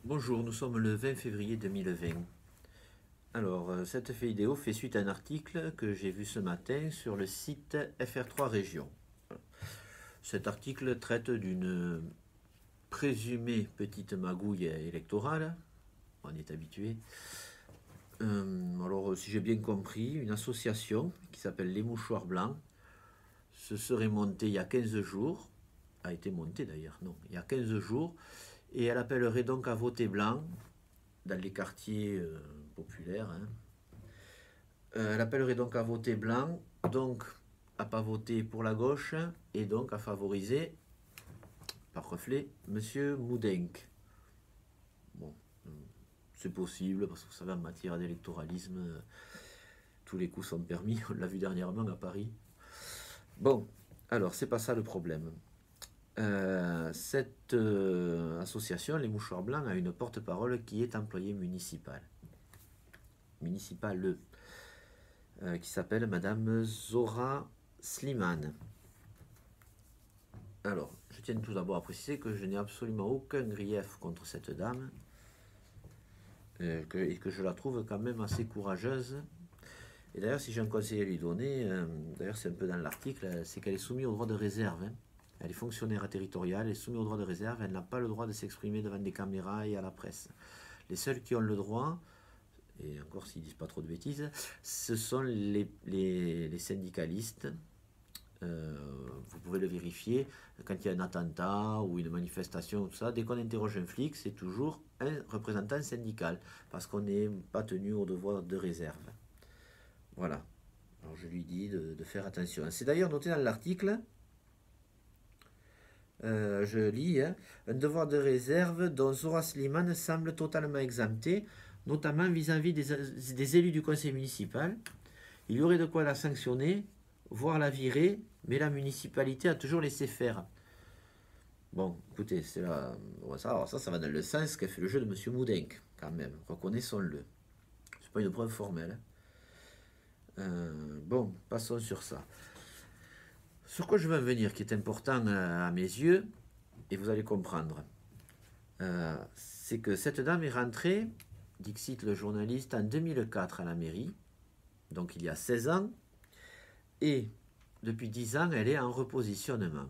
Bonjour, nous sommes le 20 février 2020. Alors, cette vidéo fait suite à un article que j'ai vu ce matin sur le site FR3 Région. Cet article traite d'une présumée petite magouille électorale, on est habitué. Alors, si j'ai bien compris, une association qui s'appelle Les Mouchoirs Blancs se serait montée il y a 15 jours, a été montée d'ailleurs, non, il y a 15 jours, et elle appellerait donc à voter blanc dans les quartiers populaires. Elle appellerait donc à voter blanc, donc à pas voter pour la gauche, et donc à favoriser, par reflet, Monsieur Moudenc. Bon, c'est possible, parce que vous savez, en matière d'électoralisme, tous les coups sont permis, on l'a vu dernièrement à Paris. Bon, alors, c'est pas ça le problème. Cette association, les Mouchoirs Blancs, a une porte-parole qui est employée municipale. Municipale, qui s'appelle Madame Zora Slimane. Alors, je tiens tout d'abord à préciser que je n'ai absolument aucun grief contre cette dame, et que je la trouve quand même assez courageuse. Et d'ailleurs, si j'ai un conseil à lui donner, d'ailleurs c'est un peu dans l'article, c'est qu'elle est soumise au droit de réserve. Elle est fonctionnaire territoriale, elle est soumise au droit de réserve, elle n'a pas le droit de s'exprimer devant des caméras et à la presse. Les seuls qui ont le droit, et encore s'ils disent pas trop de bêtises, ce sont les syndicalistes. Vous pouvez le vérifier, quand il y a un attentat ou une manifestation, tout ça, dès qu'on interroge un flic, c'est toujours un représentant syndical, parce qu'on n'est pas tenu au devoir de réserve. Voilà. Alors je lui dis de faire attention. C'est d'ailleurs noté dans l'article, je lis, un devoir de réserve dont Zora Slimane semble totalement exempté, notamment vis-à-vis des élus du conseil municipal. Il y aurait de quoi la sanctionner, voire la virer, mais la municipalité a toujours laissé faire. Bon, écoutez, c'est là, alors ça va dans le sens qu'a fait le jeu de M. Moudenc, quand même, reconnaissons-le. C'est pas une preuve formelle. Bon, passons sur ça. Sur quoi je veux en venir, qui est important à mes yeux, et vous allez comprendre, c'est que cette dame est rentrée, dixit le journaliste, en 2004 à la mairie, donc il y a 16 ans, et depuis 10 ans, elle est en repositionnement.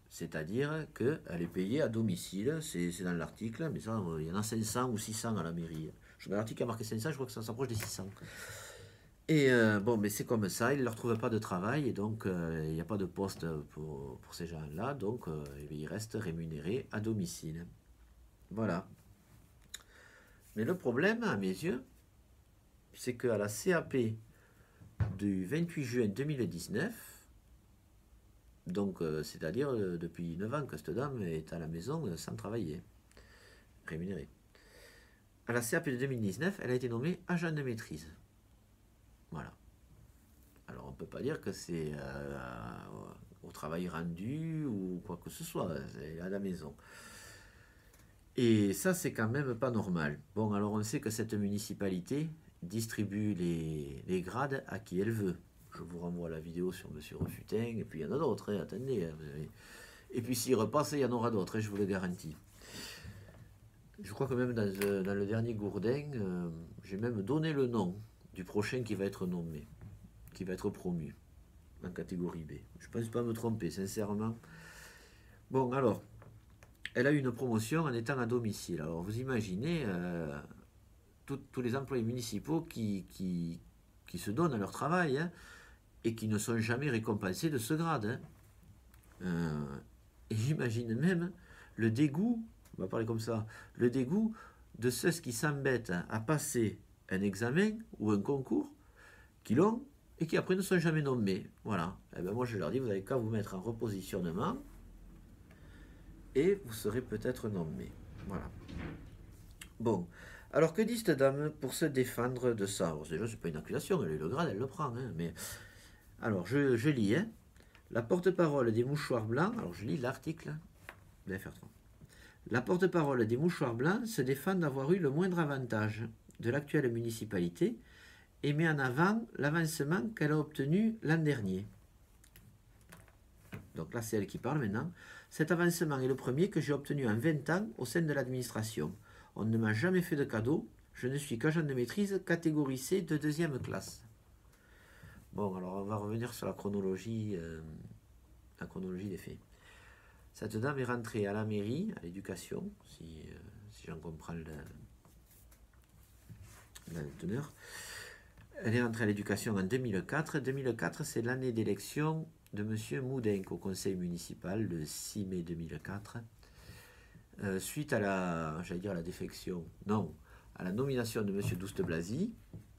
C'est-à-dire qu'elle est payée à domicile, c'est dans l'article, mais ça, il y en a 500 ou 600 à la mairie. L'article a marqué 500, je crois que ça s'approche des 600. Et bon, mais c'est comme ça, ils ne leur trouvent pas de travail, et donc il n'y a pas de poste pour ces gens-là, donc ils restent rémunérés à domicile. Voilà. Mais le problème, à mes yeux, c'est qu'à la CAP du 28 juin 2019, donc c'est-à-dire depuis 9 ans que cette dame est à la maison sans travailler, rémunérée. À la CAP de 2019, elle a été nommée agent de maîtrise. Voilà. Alors on ne peut pas dire que c'est au travail rendu ou quoi que ce soit, c'est à la maison. Et ça, c'est quand même pas normal. Bon, alors on sait que cette municipalité distribue les grades à qui elle veut. Je vous renvoie à la vidéo sur M. Refutin, et puis il y en a d'autres, attendez. Et puis s'il repasse, il y en aura d'autres, je vous le garantis. Je crois que même dans le dernier Gourdin, j'ai même donné le nom du prochain qui va être nommé, qui va être promu en catégorie B. Je ne pense pas me tromper, sincèrement. Bon, alors, elle a eu une promotion en étant à domicile. Alors, vous imaginez tous les employés municipaux qui se donnent à leur travail et qui ne sont jamais récompensés de ce grade. Et j'imagine même le dégoût, on va parler comme ça, le dégoût de ceux qui s'embêtent à passer un examen ou un concours, qui l'ont et qui après ne sont jamais nommés. Voilà. Et ben moi je leur dis, vous n'avez qu'à vous mettre en repositionnement et vous serez peut-être nommé. Voilà. Bon. Alors que dit cette dame pour se défendre de ça? Alors, déjà, c'est pas une accusation, elle a eu le grade, elle le prend. Mais alors, je lis. La porte-parole des Mouchoirs Blancs, alors je lis l'article de FR3. La porte-parole des Mouchoirs Blancs se défend d'avoir eu le moindre avantage de l'actuelle municipalité et met en avant l'avancement qu'elle a obtenu l'an dernier. Donc là, c'est elle qui parle maintenant. Cet avancement est le premier que j'ai obtenu en 20 ans au sein de l'administration. On ne m'a jamais fait de cadeau. Je ne suis qu'agent de maîtrise catégorie C de deuxième classe. Bon, alors on va revenir sur la chronologie des faits. Cette dame est rentrée à la mairie, à l'éducation, si j'en comprends la teneur. Elle est rentrée à l'éducation en 2004. 2004, c'est l'année d'élection de M. Moudenc au conseil municipal, le 6 mai 2004. Suite à la défection, non, à la nomination de M. Douste-Blazy,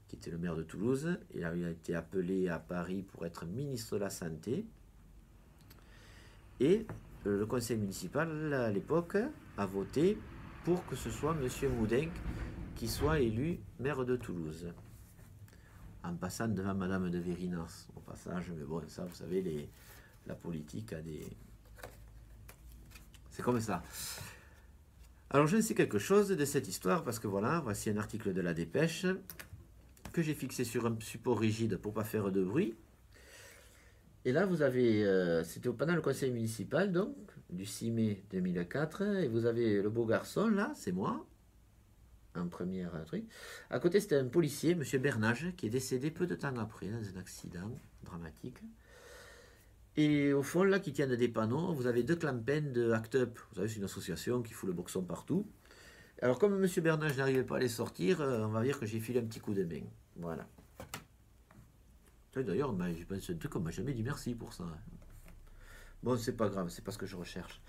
qui était le maire de Toulouse. Il avait été appelé à Paris pour être ministre de la Santé. Et le conseil municipal, à l'époque, a voté pour que ce soit M. Moudenc qui soit élu maire de Toulouse. En passant devant Madame de Vérinas, au passage, mais bon, ça, vous savez, la politique a des... C'est comme ça. Alors, je sais quelque chose de cette histoire, parce que voilà, voici un article de la Dépêche, que j'ai fixé sur un support rigide pour ne pas faire de bruit. Et là, vous avez, c'était pendant le conseil municipal, donc, du 6 mai 2004, et vous avez le beau garçon, là, c'est moi, en première truc. À côté, c'était un policier, M. Bernage, qui est décédé peu de temps après, dans un accident dramatique. Et au fond, là, qui tiennent des panneaux, vous avez deux campagnes de Act Up. Vous savez, c'est une association qui fout le boxon partout. Alors, comme M. Bernage n'arrivait pas à les sortir, on va dire que j'ai filé un petit coup de main. Voilà. D'ailleurs, j'ai pensé un truc qu'on m'a jamais dit merci pour ça. Bon, c'est pas grave, c'est pas ce que je recherche.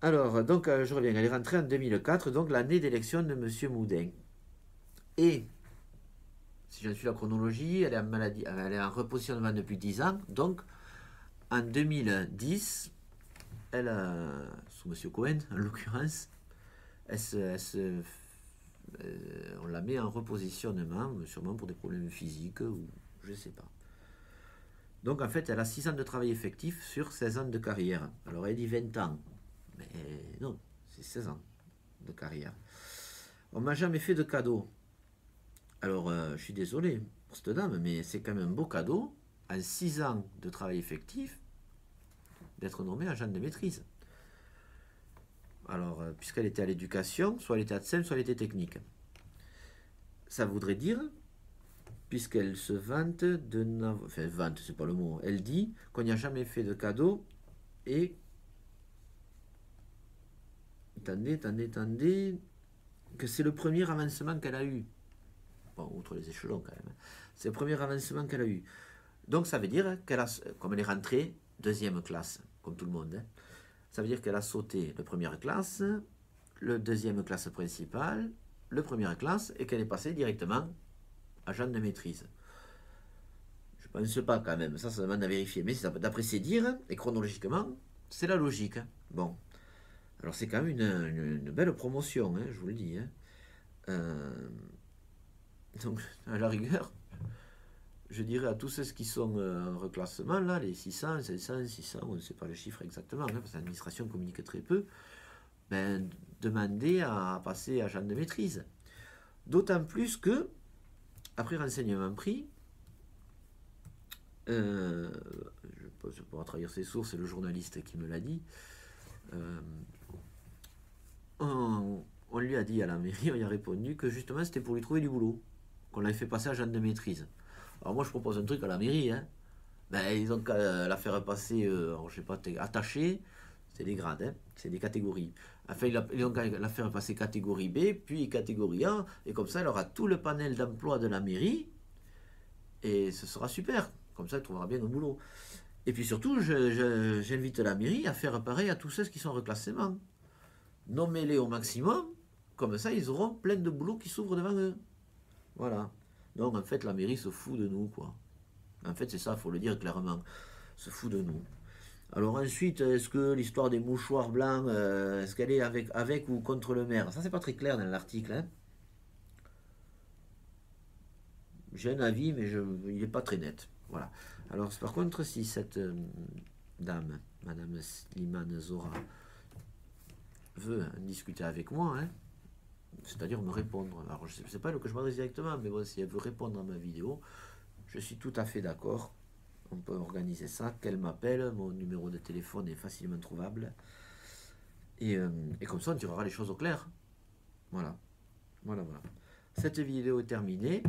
Alors, donc, je reviens. Elle est rentrée en 2004, donc l'année d'élection de M. Moudenc. Et, si j'en suis la chronologie, elle est en maladie, elle est en repositionnement depuis 10 ans. Donc, en 2010, elle, sous M. Cohen, en l'occurrence, on la met en repositionnement, sûrement pour des problèmes physiques ou je sais pas. Donc en fait, elle a 6 ans de travail effectif sur 16 ans de carrière. Alors elle dit 20 ans, mais non, c'est 16 ans de carrière. On m'a jamais fait de cadeau. Alors je suis désolé pour cette dame, mais c'est quand même un beau cadeau, en 6 ans de travail effectif, d'être nommée agent de maîtrise. Alors, puisqu'elle était à l'éducation, soit elle était ATSEM, soit elle était technique. Ça voudrait dire, puisqu'elle se vante de... Enfin, vante, c'est pas le mot. Elle dit qu'on n'y a jamais fait de cadeau et... Attendez, que c'est le premier avancement qu'elle a eu. Bon, outre les échelons quand même. C'est le premier avancement qu'elle a eu. Donc ça veut dire qu'elle a, comme elle est rentrée, deuxième classe, comme tout le monde, hein, ça veut dire qu'elle a sauté le première classe, le deuxième classe principale, le première classe, et qu'elle est passée directement agent de maîtrise. Je ne pense pas quand même, ça demande à vérifier, mais d'après ses dires, et chronologiquement, c'est la logique. Hein. Bon, alors c'est quand même une belle promotion, hein, je vous le dis. Hein. Donc, à la rigueur, je dirais à tous ceux qui sont en reclassement, là, les 600, 700, 600, on ne sait pas le chiffre exactement, hein, parce que l'administration communique très peu, ben, demandez à passer agent de maîtrise. D'autant plus que, après renseignement pris, je peux pas trahir ses sources, c'est le journaliste qui me l'a dit, on lui a dit à la mairie, on lui a répondu que justement c'était pour lui trouver du boulot, qu'on l'avait fait passer agent de maîtrise. Alors moi je propose un truc à la mairie, hein. Ben, ils ont qu'à la faire passer, je sais pas, attaché, c'est des grades, hein, c'est des catégories. Enfin, ils ont qu'à la faire passer catégorie B, puis catégorie A, et comme ça elle aura tout le panel d'emploi de la mairie, et ce sera super, comme ça elle trouvera bien un boulot. Et puis surtout, j'invite la mairie à faire pareil à tous ceux qui sont en reclassement. Nommez-les au maximum, comme ça ils auront plein de boulot qui s'ouvrent devant eux. Voilà. Donc en fait la mairie se fout de nous, quoi. En fait c'est ça, il faut le dire clairement, se fout de nous. Alors ensuite, est-ce que l'histoire des mouchoirs blancs, est-ce qu'elle est avec ou contre le maire? Ça c'est pas très clair dans l'article. Hein. J'ai un avis, mais il n'est pas très net. Voilà. Alors par contre, si cette dame, Madame Slimane Zora, veut discuter avec moi, hein, c'est-à-dire me répondre. Alors je ne sais pas que je m'adresse directement, mais bon, si elle veut répondre à ma vidéo, je suis tout à fait d'accord On peut organiser ça, qu'elle m'appelle, mon numéro de téléphone est facilement trouvable. Et comme ça, on tirera les choses au clair. Voilà. Voilà. Cette vidéo est terminée.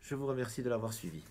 Je vous remercie de l'avoir suivi.